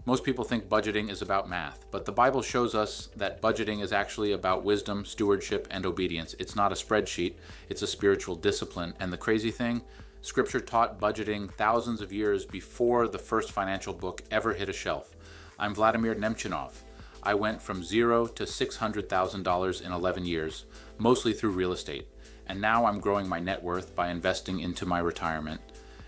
Most people think budgeting is about math, but the Bible shows us that budgeting is actually about wisdom, stewardship, and obedience. It's not a spreadsheet, it's a spiritual discipline. And the crazy thing, Scripture taught budgeting thousands of years before the first financial book ever hit a shelf. I'm Vladimir Nemchinov. I went from $0 to $600,000 in 11 years, mostly through real estate. And now I'm growing my net worth by investing into my retirement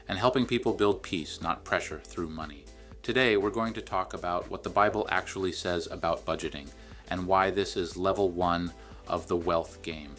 and helping people build peace, not pressure, through money. Today, we're going to talk about what the Bible actually says about budgeting and why this is level 1 of the wealth game.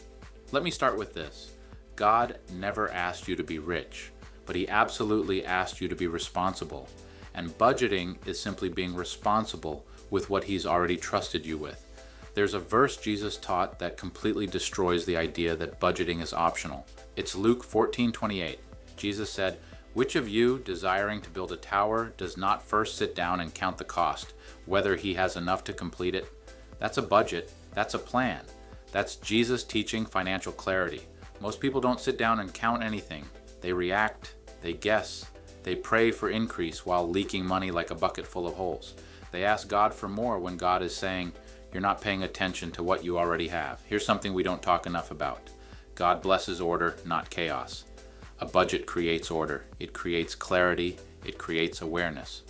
Let me start with this. God never asked you to be rich, but He absolutely asked you to be responsible. And budgeting is simply being responsible with what He's already trusted you with. There's a verse Jesus taught that completely destroys the idea that budgeting is optional. It's Luke 14:28. Jesus said, "Which of you, desiring to build a tower, does not first sit down and count the cost, whether he has enough to complete it?" That's a budget. That's a plan. That's Jesus teaching financial clarity. Most people don't sit down and count anything. They react, they guess, they pray for increase while leaking money like a bucket full of holes. They ask God for more when God is saying, "You're not paying attention to what you already have." Here's something we don't talk enough about. God blesses order, not chaos. A budget creates order. It creates clarity. It creates awareness.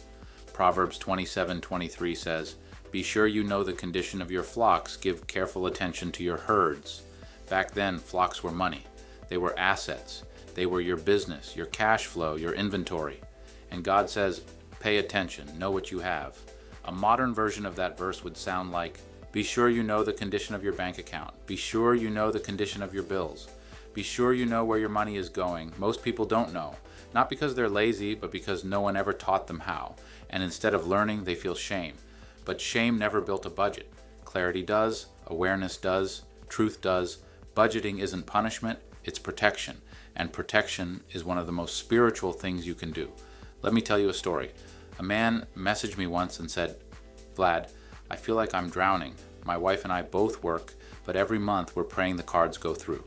Proverbs 27:23 says, "Be sure you know the condition of your flocks. Give careful attention to your herds." Back then, flocks were money. They were assets. They were your business, your cash flow, your inventory. And God says, pay attention. Know what you have. A modern version of that verse would sound like, be sure you know the condition of your bank account. Be sure you know the condition of your bills. Be sure you know where your money is going. Most people don't know, not because they're lazy, but because no one ever taught them how. And instead of learning, they feel shame. But shame never built a budget. Clarity does, awareness does, truth does. Budgeting isn't punishment, it's protection. And protection is one of the most spiritual things you can do. Let me tell you a story. A man messaged me once and said, "Vlad, I feel like I'm drowning. My wife and I both work, but every month we're praying the cards go through."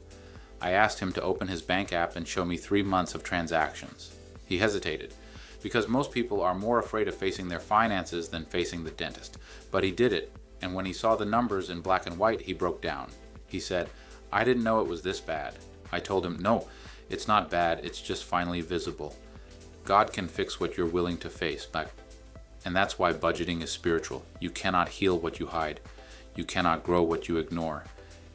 I asked him to open his bank app and show me 3 months of transactions. He hesitated, because most people are more afraid of facing their finances than facing the dentist. But he did it, and when he saw the numbers in black and white, he broke down. He said, "I didn't know it was this bad." I told him, "No, it's not bad, it's just finally visible." God can fix what you're willing to face. And that's why budgeting is spiritual. You cannot heal what you hide. You cannot grow what you ignore.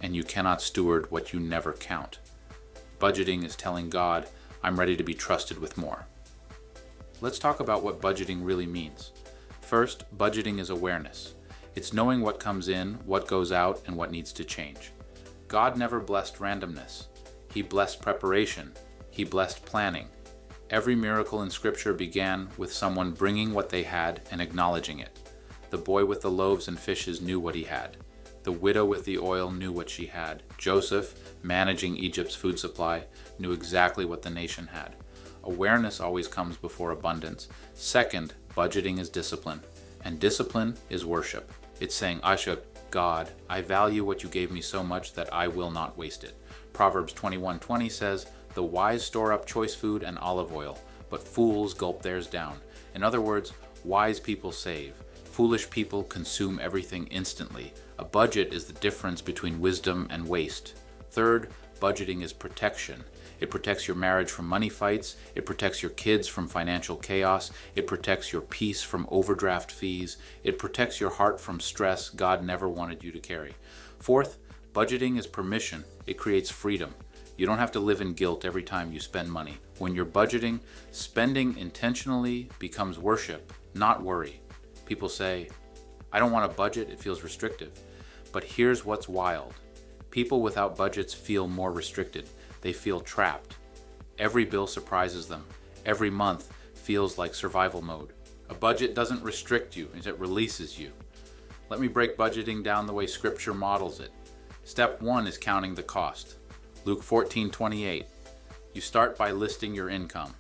And you cannot steward what you never count. Budgeting is telling God, I'm ready to be trusted with more. Let's talk about what budgeting really means. First, budgeting is awareness. It's knowing what comes in, what goes out, and what needs to change. God never blessed randomness. He blessed preparation. He blessed planning. Every miracle in Scripture began with someone bringing what they had and acknowledging it. The boy with the loaves and fishes knew what he had. The widow with the oil knew what she had. Joseph, managing Egypt's food supply, knew exactly what the nation had. Awareness always comes before abundance. Second, budgeting is discipline. And discipline is worship. It's saying, Asha, God, I value what you gave me so much that I will not waste it. Proverbs 21:20 says, "The wise store up choice food and olive oil, but fools gulp theirs down." In other words, wise people save. Foolish people consume everything instantly. A budget is the difference between wisdom and waste. Third, budgeting is protection. It protects your marriage from money fights. It protects your kids from financial chaos. It protects your peace from overdraft fees. It protects your heart from stress God never wanted you to carry. Fourth, budgeting is permission. It creates freedom. You don't have to live in guilt every time you spend money. When you're budgeting, spending intentionally becomes worship, not worry. People say, I don't want a budget, it feels restrictive. But here's what's wild. People without budgets feel more restricted. They feel trapped. Every bill surprises them. Every month feels like survival mode. A budget doesn't restrict you, it releases you. Let me break budgeting down the way Scripture models it. Step 1 is counting the cost. Luke 14:28. You start by listing your income.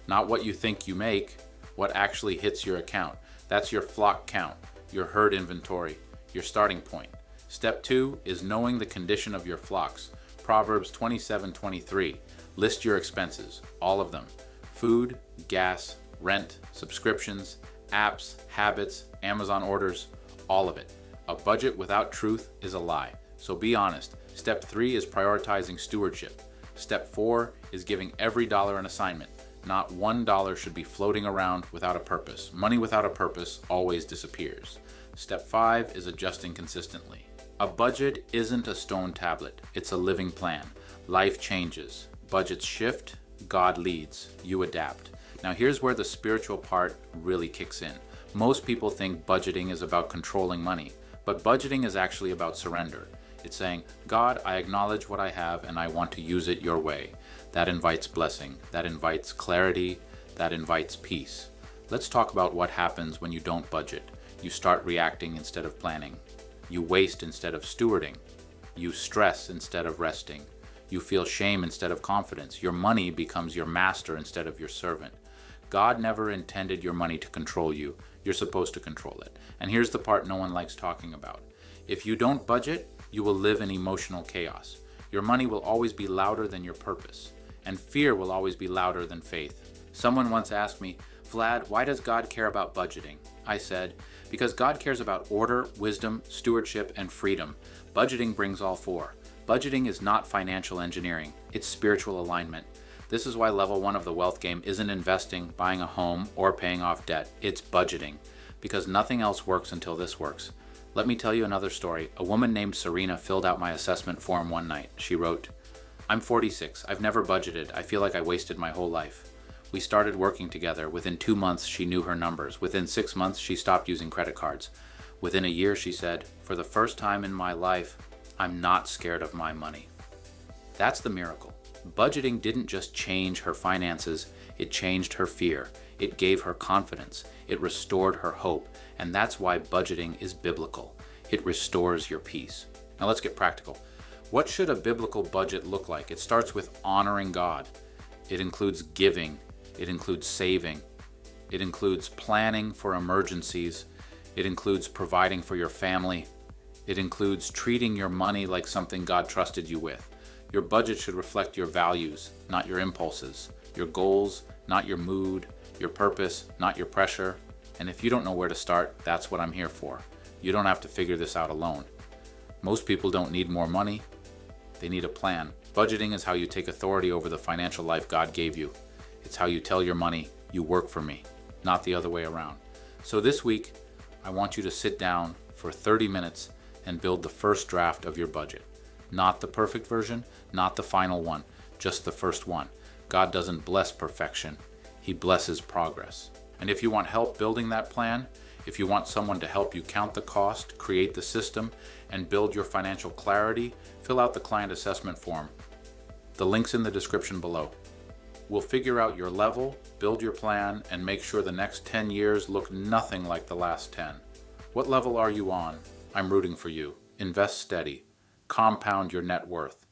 Not what you think you make, what actually hits your account. That's your flock count, your herd inventory, your starting point. Step 2 is knowing the condition of your flocks. Proverbs 27:23. List your expenses, all of them. Food, gas, rent, subscriptions, apps, habits, Amazon orders, all of it. A budget without truth is a lie. So be honest. Step 3 is prioritizing stewardship. Step 4 is giving every dollar an assignment. Not $1 should be floating around without a purpose. Money without a purpose always disappears. Step 5 is adjusting consistently. A budget isn't a stone tablet, it's a living plan. Life changes. Budgets shift, God leads, you adapt. Now here's where the spiritual part really kicks in. Most people think budgeting is about controlling money, but budgeting is actually about surrender. It's saying, God, I acknowledge what I have and I want to use it your way. That invites blessing, that invites clarity, that invites peace. Let's talk about what happens when you don't budget. You start reacting instead of planning. You waste instead of stewarding. You stress instead of resting. You feel shame instead of confidence. Your money becomes your master instead of your servant. God never intended your money to control you. You're supposed to control it. And here's the part no one likes talking about. If you don't budget, you will live in emotional chaos. Your money will always be louder than your purpose, and fear will always be louder than faith. Someone once asked me, Vlad, why does God care about budgeting? I said, because God cares about order, wisdom, stewardship, and freedom. Budgeting brings all four. Budgeting is not financial engineering, it's spiritual alignment. This is why level 1 of the wealth game isn't investing, buying a home, or paying off debt. It's budgeting, because nothing else works until this works. Let me tell you another story. A woman named Serena filled out my assessment form one night. She wrote, I'm 46. I've never budgeted. I feel like I wasted my whole life. We started working together. Within 2 months, she knew her numbers. Within 6 months, she stopped using credit cards. Within a year, she said, for the first time in my life, I'm not scared of my money. That's the miracle. Budgeting didn't just change her finances, it changed her fear. It gave her confidence. It restored her hope. And that's why budgeting is biblical. It restores your peace. Now let's get practical. What should a biblical budget look like? It starts with honoring God. It includes giving. It includes saving. It includes planning for emergencies. It includes providing for your family. It includes treating your money like something God trusted you with. Your budget should reflect your values, not your impulses. Your goals, not your mood. Your purpose, not your pressure. And if you don't know where to start, that's what I'm here for. You don't have to figure this out alone. Most people don't need more money. They need a plan. Budgeting is how you take authority over the financial life God gave you. It's how you tell your money, you work for me, not the other way around. So this week, I want you to sit down for 30 minutes and build the first draft of your budget. Not the perfect version, not the final one, just the first one. God doesn't bless perfection. He blesses progress. And if you want help building that plan, if you want someone to help you count the cost, create the system, and build your financial clarity, fill out the client assessment form. The link's in the description below. We'll figure out your level, build your plan, and make sure the next 10 years look nothing like the last 10. What level are you on? I'm rooting for you. Invest steady. Compound your net worth.